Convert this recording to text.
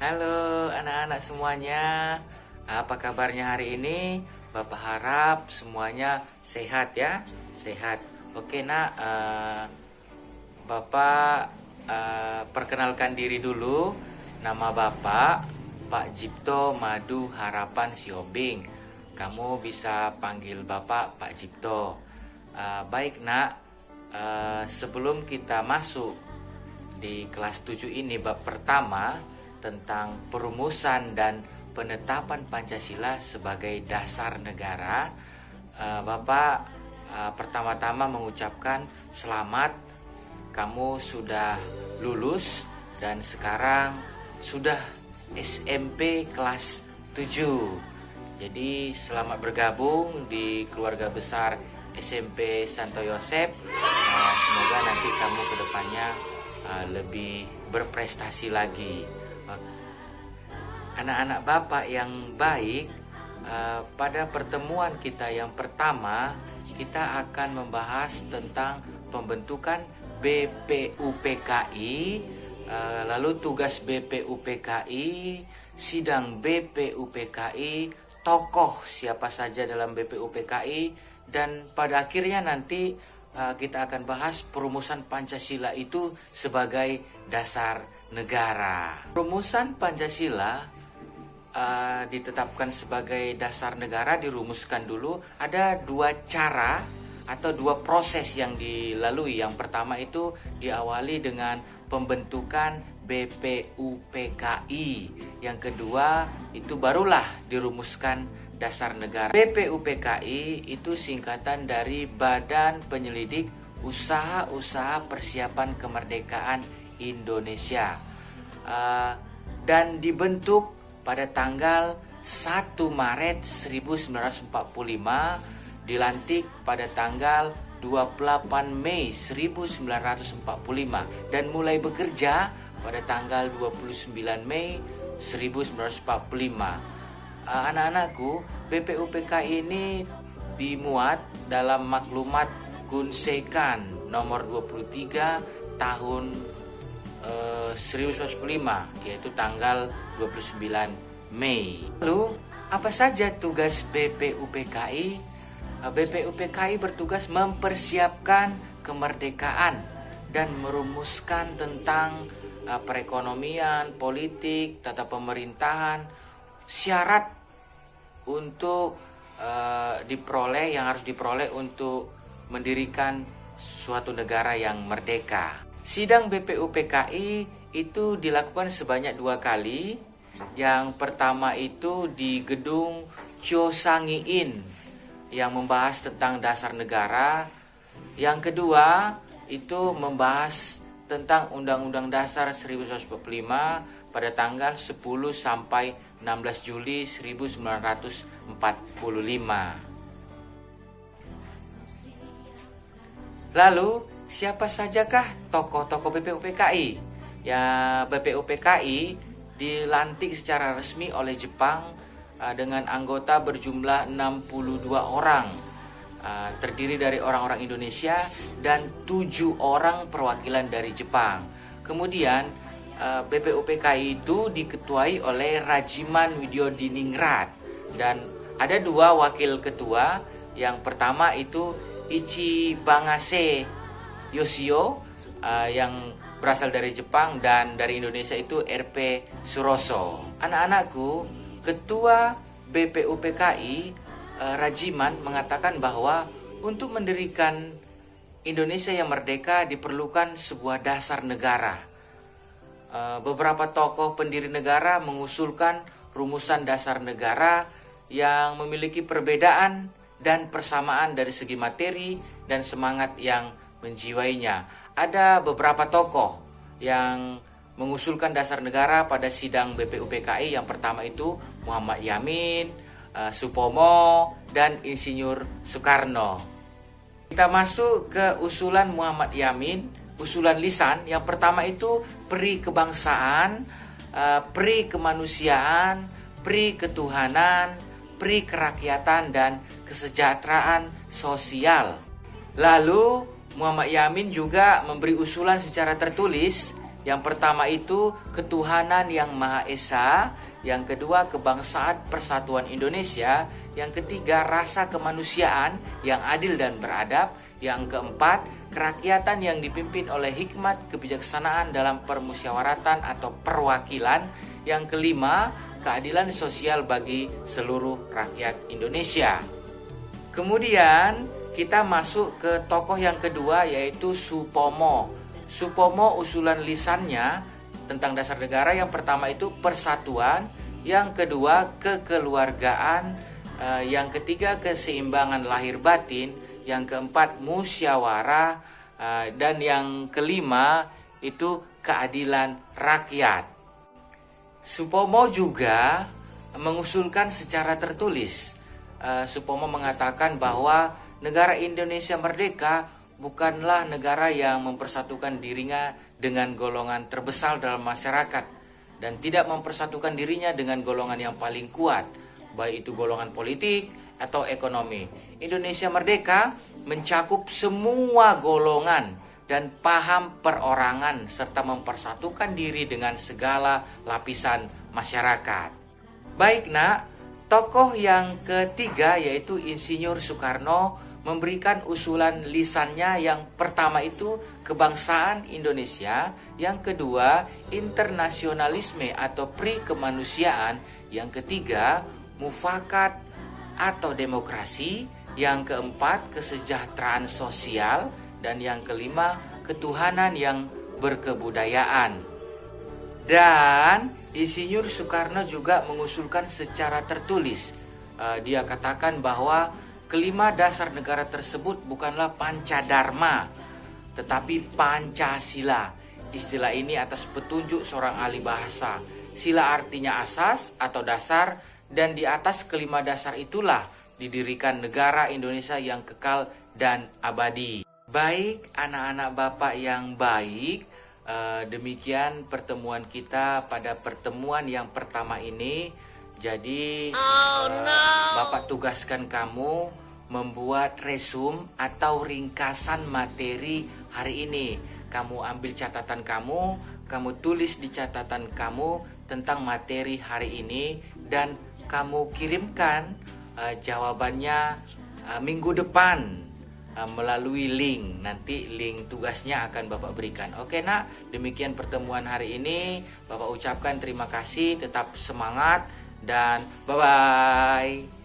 Halo anak-anak semuanya, apa kabarnya hari ini? Bapak harap semuanya sehat ya, sehat. Oke nak, Bapak perkenalkan diri dulu. Nama Bapak Pak Jipto Madu Harapan Siobing. Kamu bisa panggil Bapak Pak Jipto. Baik nak, sebelum kita masuk di kelas 7 ini bab pertama tentang perumusan dan penetapan Pancasila sebagai dasar negara, Bapak pertama-tama mengucapkan selamat, kamu sudah lulus dan sekarang sudah SMP kelas 7. Jadi selamat bergabung di keluarga besar SMP Santo Yosep. Semoga nanti kamu kedepannya lebih berprestasi lagi. Anak-anak Bapak yang baik, pada pertemuan kita yang pertama kita akan membahas tentang pembentukan BPUPKI, lalu tugas BPUPKI, sidang BPUPKI, tokoh siapa saja dalam BPUPKI, dan pada akhirnya nanti kita akan bahas perumusan Pancasila itu sebagai dasar negara. Perumusan Pancasila ditetapkan sebagai dasar negara, dirumuskan dulu. Ada dua cara atau dua proses yang dilalui. Yang pertama itu diawali dengan pembentukan BPUPKI. Yang kedua itu barulah dirumuskan dasar negara. BPUPKI itu singkatan dari Badan Penyelidik Usaha-Usaha Persiapan Kemerdekaan Indonesia, dan dibentuk pada tanggal 1 Maret 1945, dilantik pada tanggal 28 Mei 1945, dan mulai bekerja pada tanggal 29 Mei 1945. Anak-anakku, BPUPKI ini dimuat dalam maklumat Gunsekan nomor 23 tahun 1945, yaitu tanggal 29 Mei. Lalu, apa saja tugas BPUPKI? BPUPKI bertugas mempersiapkan kemerdekaan dan merumuskan tentang perekonomian, politik, tata pemerintahan, syarat untuk diperoleh, yang harus diperoleh untuk mendirikan suatu negara yang merdeka. Sidang BPUPKI itu dilakukan sebanyak 2 kali. Yang pertama itu di gedung Chosangiin yang membahas tentang dasar negara. Yang kedua itu membahas tentang Undang-Undang Dasar 1945 pada tanggal 10 sampai 16 Juli 1945. Lalu, siapa sajakah tokoh-tokoh BPUPKI? Ya, BPUPKI dilantik secara resmi oleh Jepang dengan anggota berjumlah 62 orang. Terdiri dari orang-orang Indonesia dan 7 orang perwakilan dari Jepang. Kemudian BPUPKI itu diketuai oleh Rajiman Widyodiningrat, dan ada 2 wakil ketua. Yang pertama itu Ichibangase Yoshio yang berasal dari Jepang, dan dari Indonesia itu RP Suroso. Anak-anakku, ketua BPUPKI Rajiman mengatakan bahwa untuk mendirikan Indonesia yang merdeka diperlukan sebuah dasar negara. Beberapa tokoh pendiri negara mengusulkan rumusan dasar negara yang memiliki perbedaan dan persamaan dari segi materi dan semangat yang menjiwainya. Ada beberapa tokoh yang mengusulkan dasar negara pada sidang BPUPKI. Yang pertama itu Muhammad Yamin, Supomo, dan Insinyur Soekarno. Kita masuk ke usulan Muhammad Yamin, usulan lisan. Yang pertama itu peri kebangsaan, peri kemanusiaan, peri ketuhanan, peri kerakyatan, dan kesejahteraan sosial. Lalu Muhammad Yamin juga memberi usulan secara tertulis, Yang pertama itu ketuhanan yang Maha Esa, yang kedua kebangsaan persatuan Indonesia, yang ketiga rasa kemanusiaan yang adil dan beradab, yang keempat kerakyatan yang dipimpin oleh hikmat kebijaksanaan dalam permusyawaratan atau perwakilan, yang kelima keadilan sosial bagi seluruh rakyat Indonesia. Kemudian kita masuk ke tokoh yang kedua, yaitu Supomo. Supomo usulan lisannya tentang dasar negara yang pertama itu persatuan, yang kedua kekeluargaan, yang ketiga keseimbangan lahir batin, yang keempat musyawarah, dan yang kelima itu keadilan rakyat. Supomo juga mengusulkan secara tertulis. Supomo mengatakan bahwa negara Indonesia merdeka bukanlah negara yang mempersatukan dirinya dengan golongan terbesar dalam masyarakat dan tidak mempersatukan dirinya dengan golongan yang paling kuat, baik itu golongan politik atau ekonomi. Indonesia merdeka mencakup semua golongan dan paham perorangan serta mempersatukan diri dengan segala lapisan masyarakat. Baik nak, tokoh yang ketiga yaitu Insinyur Soekarno memberikan usulan lisannya. Yang pertama itu kebangsaan Indonesia, yang kedua internasionalisme atau pri-kemanusiaan, yang ketiga mufakat atau demokrasi, yang keempat kesejahteraan sosial, dan yang kelima ketuhanan yang berkebudayaan. Dan Insinyur Soekarno juga mengusulkan secara tertulis. Dia katakan bahwa kelima dasar negara tersebut bukanlah Pancadharma, tetapi Pancasila. Istilah ini atas petunjuk seorang ahli bahasa. Sila artinya asas atau dasar, dan di atas kelima dasar itulah didirikan negara Indonesia yang kekal dan abadi. Baik anak-anak Bapak yang baik, demikian pertemuan kita pada pertemuan yang pertama ini. Jadi Bapak tugaskan kamu membuat resume atau ringkasan materi hari ini. Kamu ambil catatan kamu tulis di catatan kamu tentang materi hari ini, dan kamu kirimkan jawabannya minggu depan melalui link. Nanti link tugasnya akan Bapak berikan. Oke nak, demikian pertemuan hari ini. Bapak ucapkan terima kasih, tetap semangat, dan bye-bye.